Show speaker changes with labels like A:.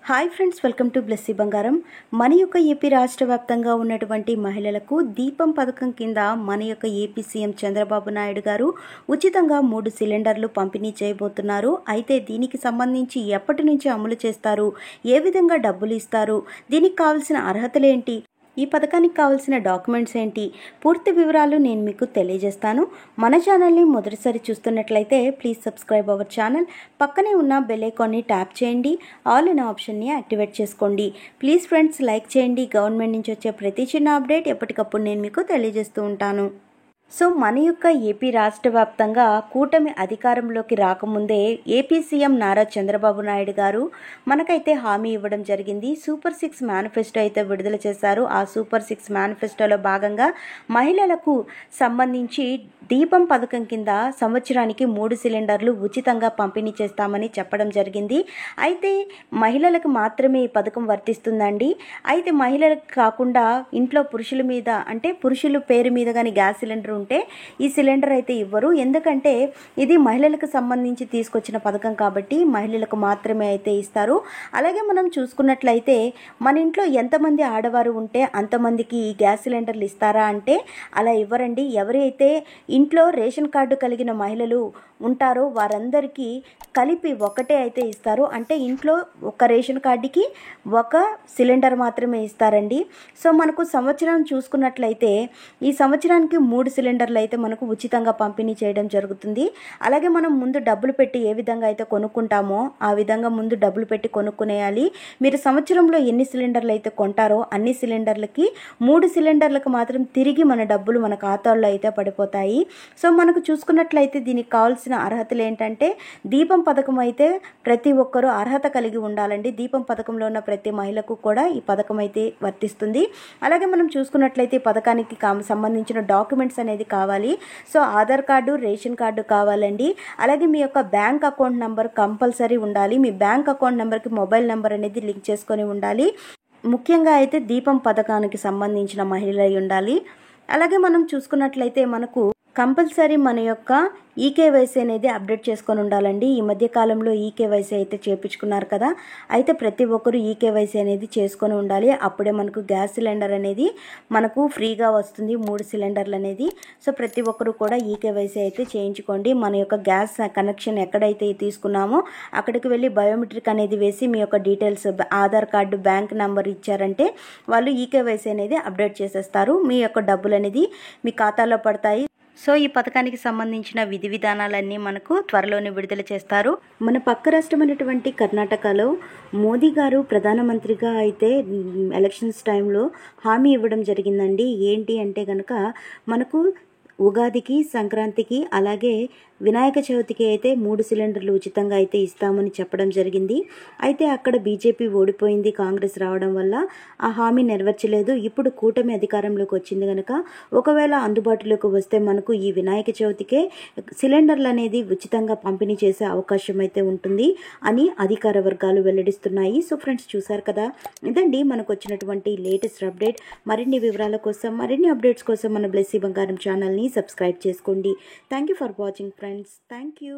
A: Hi friends, welcome to Blessy బంగారం. మన యొక్క ఏపీ రాష్ట్ర వ్యాప్తంగా ఉన్నటువంటి మహిళలకు దీపం పథకం కింద మన యొక్క ఏపీ సీఎం చంద్రబాబు నాయుడు గారు ఉచితంగా 3 సిలిండర్లు పంపిణీ చేయబోతున్నారు. అయితే దీనికి సంబంధించి ఎప్పటి నుంచి అమలు చేస్తారు, ఏ విధంగా డబ్బులు ఇస్తారు, దీనికి కావాల్సిన అర్హతలు ఏంటి, ఈ పథకానికి కావాల్సిన డాక్యుమెంట్స్ ఏంటి, పూర్తి వివరాలు నేను మీకు తెలియజేస్తాను. మన ఛానల్ని మొదటిసారి చూస్తున్నట్లయితే ప్లీజ్ సబ్స్క్రైబ్ అవర్ ఛానల్. పక్కనే ఉన్న బెల్ ఐకాన్ని ట్యాప్ చేయండి, ఆల్ అనే ఆప్షన్ని యాక్టివేట్ చేసుకోండి. ప్లీజ్ ఫ్రెండ్స్ లైక్ చేయండి. గవర్నమెంట్ నుంచి వచ్చే ప్రతి చిన్న అప్డేట్ ఎప్పటికప్పుడు నేను మీకు తెలియజేస్తూ ఉంటాను. సో మన యొక్క ఏపీ రాష్ట్ర వ్యాప్తంగా కూటమి అధికారంలోకి రాకముందే ఏపీ సీఎం నారా చంద్రబాబు నాయుడు గారు మనకైతే హామీ ఇవ్వడం జరిగింది. సూపర్ 6 మేనిఫెస్టో అయితే విడుదల చేశారు. ఆ సూపర్ 6 మేనిఫెస్టోలో భాగంగా మహిళలకు సంబంధించి దీపం పథకం కింద సంవత్సరానికి 3 సిలిండర్లు ఉచితంగా పంపిణీ చేస్తామని చెప్పడం జరిగింది. అయితే మహిళలకు మాత్రమే ఈ పథకం వర్తిస్తుందండి. అయితే మహిళలకు కాకుండా ఇంట్లో పురుషుల మీద, అంటే పురుషుల పేరు మీద కానీ గ్యాస్ సిలిండర్ ఉంటే ఈ సిలిండర్ అయితే ఇవ్వరు. ఎందుకంటే ఇది మహిళలకు సంబంధించి తీసుకొచ్చిన పథకం కాబట్టి మహిళలకు మాత్రమే అయితే ఇస్తారు. అలాగే మనం చూసుకున్నట్లయితే మన ఇంట్లో ఎంతమంది ఆడవారు ఉంటే అంతమందికి ఈ గ్యాస్ సిలిండర్లు ఇస్తారా అంటే అలా ఇవ్వరండి. ఎవరైతే ఇంట్లో రేషన్ కార్డు కలిగిన మహిళలు ఉంటారో వారందరికీ కలిపి ఒకటే అయితే ఇస్తారు. అంటే ఇంట్లో ఒక రేషన్ కార్డుకి ఒక సిలిండర్ మాత్రమే ఇస్తారండి. సో మనకు సంవత్సరం చూసుకున్నట్లయితే ఈ సంవత్సరానికి 3 సిలిండర్లు అయితే మనకు ఉచితంగా పంపిణీ చేయడం జరుగుతుంది. అలాగే మనం ముందు డబ్బులు పెట్టి ఏ విధంగా అయితే కొనుక్కుంటామో ఆ విధంగా ముందు డబ్బులు పెట్టి కొనుక్కునేయాలి. మీరు సంవత్సరంలో ఎన్ని సిలిండర్లు అయితే కొంటారో అన్ని సిలిండర్లకి 3 సిలిండర్లకు మాత్రం తిరిగి మన డబ్బులు మన ఖాతాల్లో అయితే పడిపోతాయి. సో మనకు చూసుకున్నట్లయితే దీనికి కావాల్సిన అర్హతలు ఏంటంటే దీపం పథకం అయితే ప్రతి ఒక్కరూ అర్హత కలిగి ఉండాలండి. దీపం పథకంలో ఉన్న ప్రతి మహిళకు కూడా ఈ పథకం అయితే వర్తిస్తుంది. అలాగే మనం చూసుకున్నట్లయితే ఈ పథకానికి సంబంధించిన డాక్యుమెంట్స్ అనేది కావాలి. So Aadhaar card, ration card కావాలండి. అలాగే మీ యొక్క బ్యాంక్ అకౌంట్ నెంబర్ కంపల్సరీ ఉండాలి. మీ బ్యాంక్ అకౌంట్ నెంబర్కి మొబైల్ నెంబర్ అనేది లింక్ చేసుకొని ఉండాలి. ముఖ్యంగా అయితే దీపం పథకానికి సంబంధించిన మహిళ అయి ఉండాలి. అలాగే మనం చూసుకున్నట్లయితే మనకు కంపల్సరీ మన యొక్క ఈకేవైసీ అనేది అప్డేట్ చేసుకొని ఉండాలండి. ఈ మధ్య కాలంలో ఈకేవైసీ అయితే చేయించుకున్నారు కదా, అయితే ప్రతి ఒక్కరు ఈకేవైసీ అనేది చేసుకొని ఉండాలి. అప్పుడే మనకు గ్యాస్ సిలిండర్ అనేది మనకు ఫ్రీగా వస్తుంది, 3 సిలిండర్లు అనేది. సో ప్రతి ఒక్కరు కూడా ఈకేవైసీ అయితే చేయించుకోండి. మన యొక్క గ్యాస్ కనెక్షన్ ఎక్కడైతే తీసుకున్నామో అక్కడికి వెళ్ళి బయోమెట్రిక్ అనేది వేసి మీ యొక్క details, Aadhaar card, bank number ఇచ్చారంటే వాళ్ళు ఈకేవైసీ అనేది అప్డేట్ చేసేస్తారు. మీ యొక్క డబ్బులు అనేది మీ ఖాతాలో పడతాయి. సో ఈ పథకానికి సంబంధించిన విధి విధానాలన్నీ మనకు త్వరలోనే విడుదల చేస్తారు. మన పక్క రాష్ట్రమైనటువంటి కర్ణాటకలో మోదీ గారు ప్రధానమంత్రిగా అయితే ఎలక్షన్స్ టైంలో హామీ ఇవ్వడం జరిగిందండి. ఏంటి అంటే కనుక మనకు ఉగాదికి, సంక్రాంతికి, అలాగే వినాయక చవితికి అయితే 3 సిలిండర్లు ఉచితంగా అయితే ఇస్తామని చెప్పడం జరిగింది. అయితే అక్కడ బీజేపీ ఓడిపోయింది కాంగ్రెస్ రావడం వల్ల, ఆ హామీ నెరవేర్చలేదు. ఇప్పుడు కూటమి అధికారంలోకి వచ్చింది కనుక ఒకవేళ అందుబాటులోకి వస్తే మనకు ఈ వినాయక చవితికే సిలిండర్లు అనేది ఉచితంగా పంపిణీ చేసే అవకాశం అయితే ఉంటుంది అని అధికార వర్గాలు వెల్లడిస్తున్నాయి. సో ఫ్రెండ్స్ చూసారు కదా, ఇదండి మనకు వచ్చినటువంటి లేటెస్ట్ అప్డేట్. మరిన్ని వివరాల కోసం, మరిన్ని అప్డేట్స్ కోసం మన బ్లెస్సీ బంగారం ఛానల్ని సబ్స్క్రైబ్ చేసుకోండి. Thank you for watching friends. Thank you.